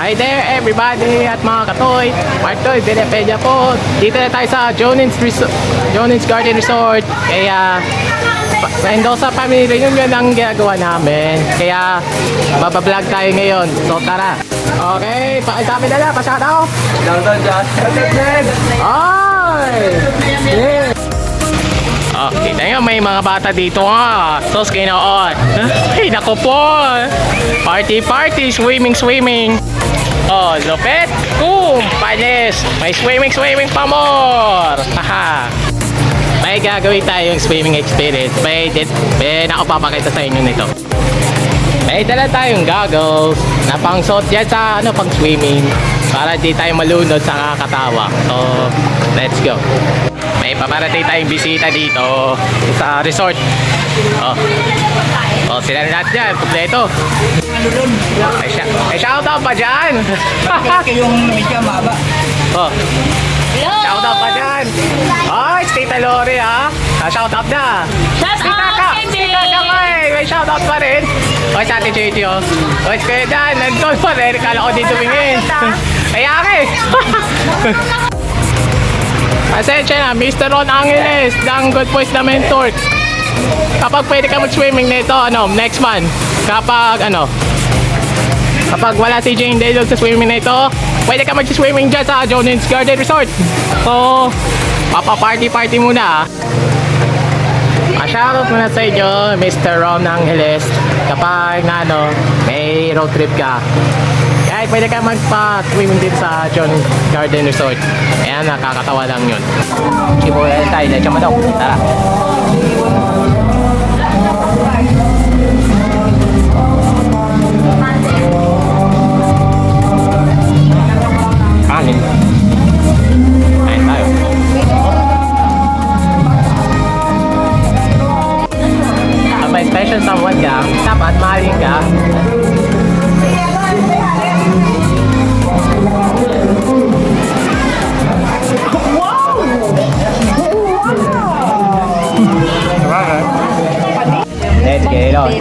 Hi there everybody at mga katoy, Martoy, Benepedia po. Dito na tayo sa Jonin's Garden Resort. Kaya Mendoza Family Reunion ang ginagawa namin. Kaya babablog tayo ngayon. So tara. Okay, pakisabi na lang, pasyaw ako. Downtown Josh. Ay! Yeah. Oh, kita nyo, may mga bata dito nga. Sos kayo noon. Ay, naku po. Party, party, swimming, swimming. Oh, lupet. Panis. May swimming, swimming pa more. Haha. May gagawin tayong swimming experience. May nakapapakita sa inyo nito. May dala tayong goggles na pang suot yan sa pang swimming para di tayo malunod sa kakatawa. So, let's go. May paparating tayong bisita dito sa resort. Oh, sila na lahat dyan. Kompleto. May shoutout pa dyan. Yung medyo maba. Oh. Shoutout pa dyan. Ay, Tita Lori ha. Shoutout na. Tita ka may shoutout pa rin. O, sa Ate JT oh. O, kaya dyan. Nandun pa rin. Kala ko dito tumingin. Kaya ka Pasensya na, Mr. Ron Angeles ng Good Boys na Mentor. Kapag pwede ka mag-swimming nito, next month. Kapag wala si Jane Delog sa swimming na ito, pwede ka mag-swimming dyan sa Jonin's Garden Resort. So, papa-party-party muna. Shoutout muna sa inyo, Mr. Ron Angeles. Kapag may road trip ka, kahit pwede ka magpa-swimming din sa Jonin's Garden Resort. Ayan, nakakatawa lang yun. Chibuel tayo, let's go. Tara. Hangin. Ayan tayo. May special someone ka, dapat mahalin ka. Let's get it on.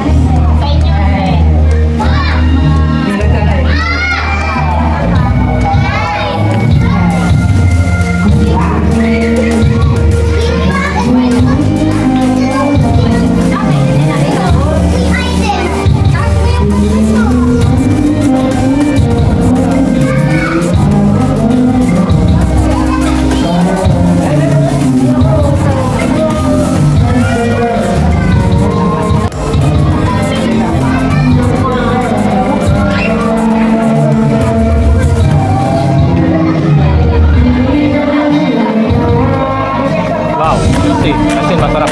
Kasi masarap.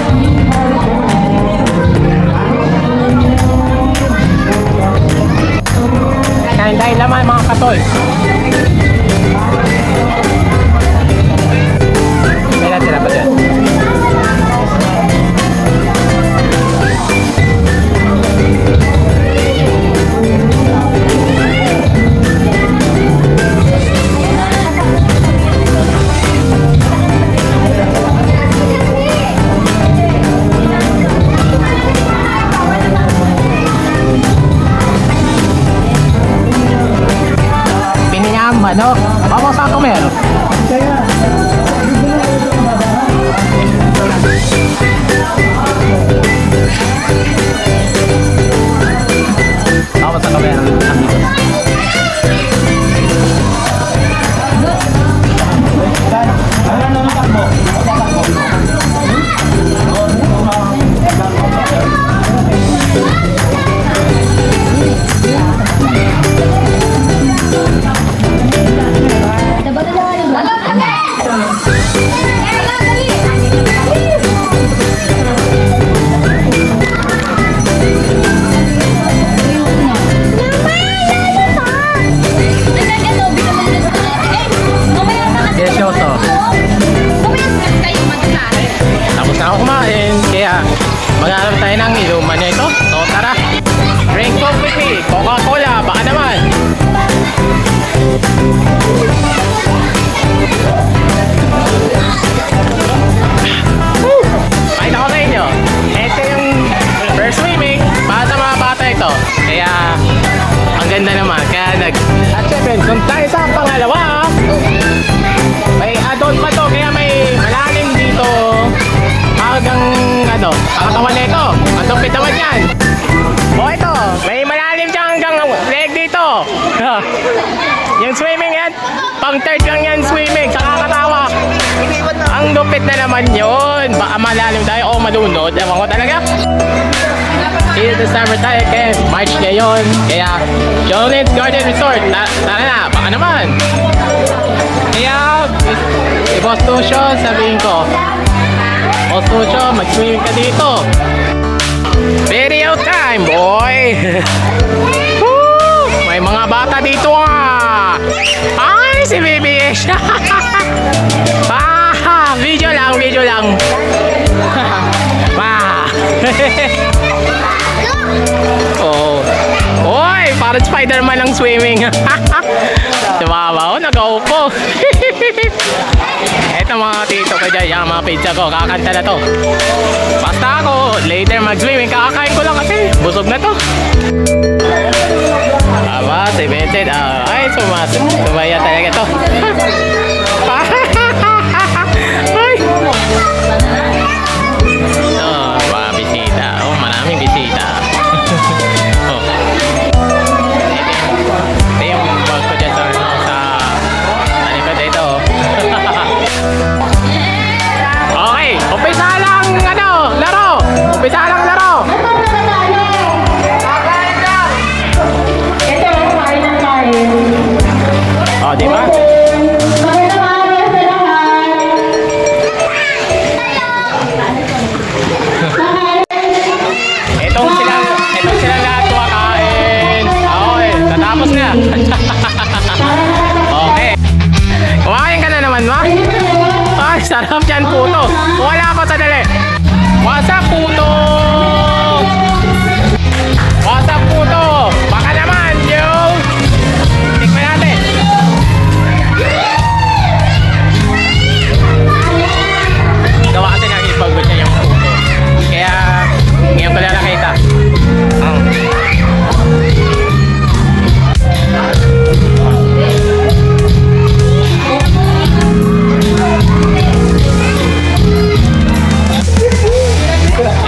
Kain tayo naman mga katol. May natira pa dyan. Vamos a comer. Vamos a comer, amigos. naman. Kaya at syempre, kung tayo sa pangalawa, may add-on pa to. Kaya may malalim dito. Hanggang katawan nito. Ang dupit naman yan. O ito, may malalim siya hanggang leg dito. Yung swimming yan, pang third lang yan swimming. Sa kakatawa. Ang lupit na naman yun. Baka malalim tayo o malunod. Ewan ko talaga. Till December tayo kaya March ngayon. Kaya Jolin's Garden Resort. Tara na, baka naman. Kaya si Boss Lucio, sabihin ko, Boss Lucio, mag-swimming ka dito. Video time, boy. Woo! May mga bata dito ah. Ay, si BBS. Video lang. Oh. Oy, parang Spider-Man ang swimming. Tumawa, nag-aupo. Eto mga tito ko dyan, yung mga pizza ko, kakanta na to. Basta ako, later mag-swimming, kakakain ko lang kasi busog na to. Aba, si Vincent, ay, sumaya talaga to. Ay! Oh, mga bisita. Oh, maraming bisita. Oh. Ito yung bag ko dyan sa likod dito. Okay, umpisa lang laro. Umpisa lang laro. Oh, di ba? Itong silang lahat kumakain. Okay, natapos na. Okay. Kumain ka na naman, ma? Ay, sarap yan, puto. Wala ako sa dali. What's up, puto? What's up, puto? Baka naman, yo. Tikman natin. Gawa kasi ng ipagod niya yung puto. Kaya, ngayon ko lang nakita.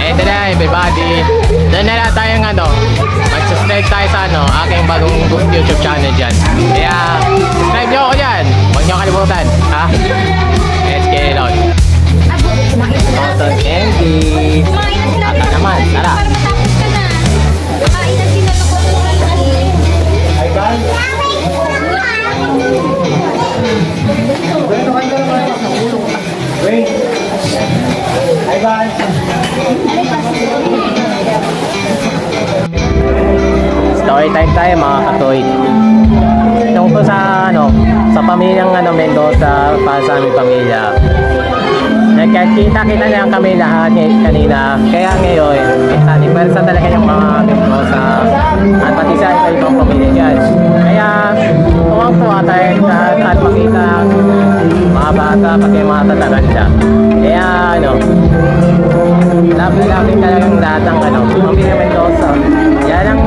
Ito na, everybody. Doon na lang tayong mag-subscribe tayo sa aking bagong YouTube channel dyan. Kaya, subscribe nyo ako dyan. Huwag nyo kalimutan. Ha? Let's get it on. Cotton candy. Ata naman, tara. Story time tayo mga katoy. Tungkol sa sa pamilyang Mendoza, para sa aming pamilya. Nagkakita-kita lang kami lahat kanina. Kaya ngayon, isa talaga yung mga Mendoza at pati sa ibang pamilya dyan. Kaya, tuwang-tuwa tayo at makita mga bata, pati mga tataganda. Kaya, love talagang lahat ng pamilya Mendoza. Yan ang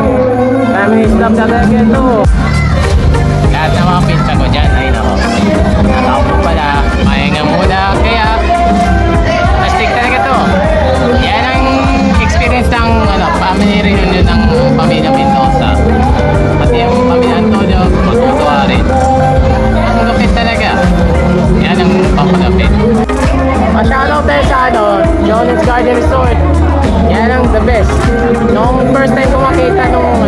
family love talaga ito. Lahat ng mga pinsa ko dyan, ay nako. Nakaupo pala, mahinga muna. Kaya, astig talaga to. Yan ang experience ng family reunion ng pamilya Mendoza. Pati yung pamilya Antonio, matutuwa rin. Ang lupit talaga. Yan ang papalapit. Pa-shoutout tayo sa Jolin's Garden Resort. Yan ang the best. Noong first time ko makita nung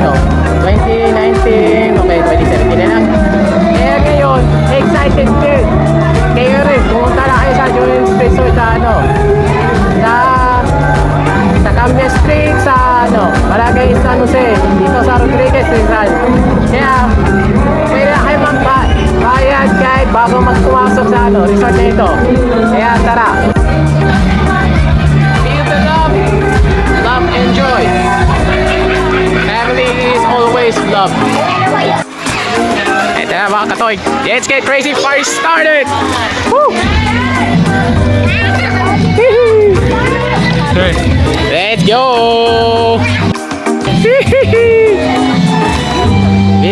2019, okay, 2017 na lang. Kaya ngayon, excited din. Kayo rin, pumunta na kayo sa Jolin's Resort sa Cambia Street, sa Barangay San Jose, dito sa Rodriguez Rizal. Kaya, pwede na kayo magbayad kahit bago magpumasok sa resort na ito. Kaya tara. Feel the love, enjoy. Family is always love. Ito na mga katoy. Let's get crazy, party started! Woo! Let's go!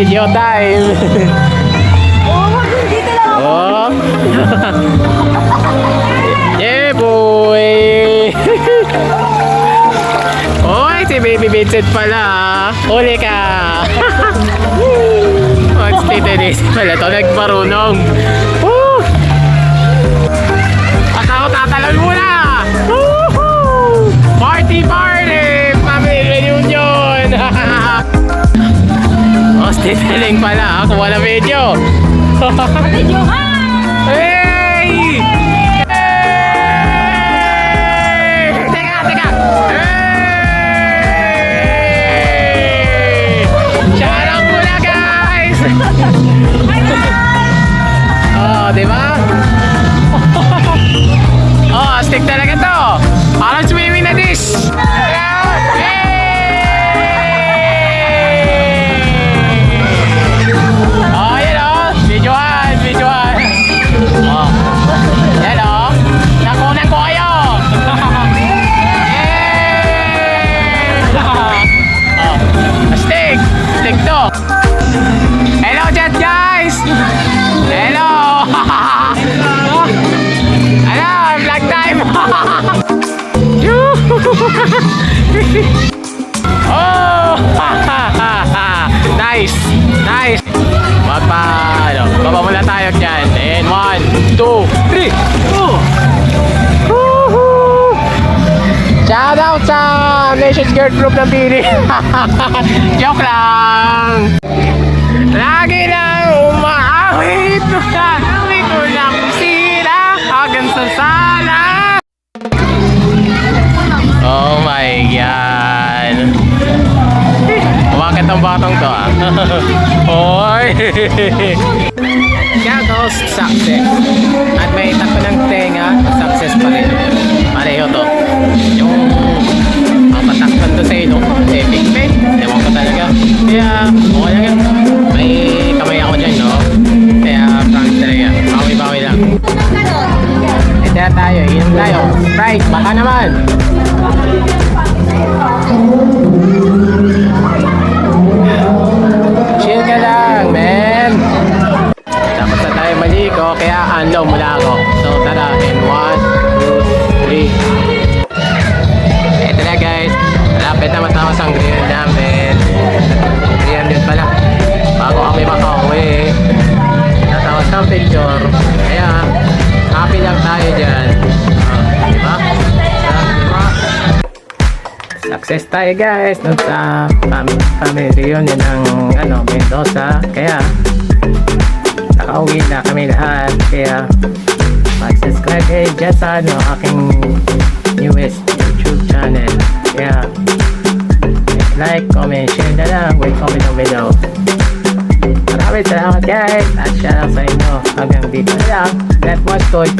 Video time. Dito lang ako. Oh. Yeah, boy. Oy, si Baby Vincent pala. Huli ka. Oh, si Tita Daisy pala to. Nagmarunong. Woo! At ako tatalon muna. Woohoo! Party, party! Family reunion! Oh, si Tita Ling pala. Kuha na video. Video ka! Hey! Hey! Teka, teka! Hey! Shout out muna, guys! Oh, di ba? Oh, stick talaga to. Parang swimming na dish. Hey! Oh, yan oh. Videoan, videoan. Oh. Yan oh. Nakunan ko kayo. Yay! Oh. Stick. Stick to. Hello, chat guys. Hello. Hello, vlog time. Oh. Nice. Nice. Ano, baba muna tayo dyan. And 1, 2, 3. Woohoo! Shout out sa Nations Girl Group ng Pili. Joke lang. Lagi lang umaawit. Gagawin ko lang sila hanggang sa sala. Oh my God. Umakit ang batang to ah. Hoy! Gagos, success. At may tako ng tenga, success pa rin. Pareho to. Yung ang patakpan to sa ilong, epic pen. Ewan ko talaga. Kaya, okay lang yan. May kamay ako dyan, no? Kaya, promise talaga. Bawi-bawi lang. Ito na tayo, inom tayo. Sprite, baka naman. Chill ka lang, man. Tapos na tayo maligo, kaya unlow mula ako. So tara, in 1, 2, 3. Ito na guys, malapit na matapos ang grill namin. Grill din pala. Bago kami makauwi, natapos ang picture. Kaya, happy lang tayo dyan. Diba? Diba? Success tayo guys dun sa family reunion ng Mendoza. Kaya nakauwi na kami lahat. Kaya mag-subscribe kayo dyan sa aking newest YouTube channel. Kaya like, comment, share na lang. Wait, comment down below. Maraming salamat guys. At shout out sa inyo. Hanggang dito na lang. That was good.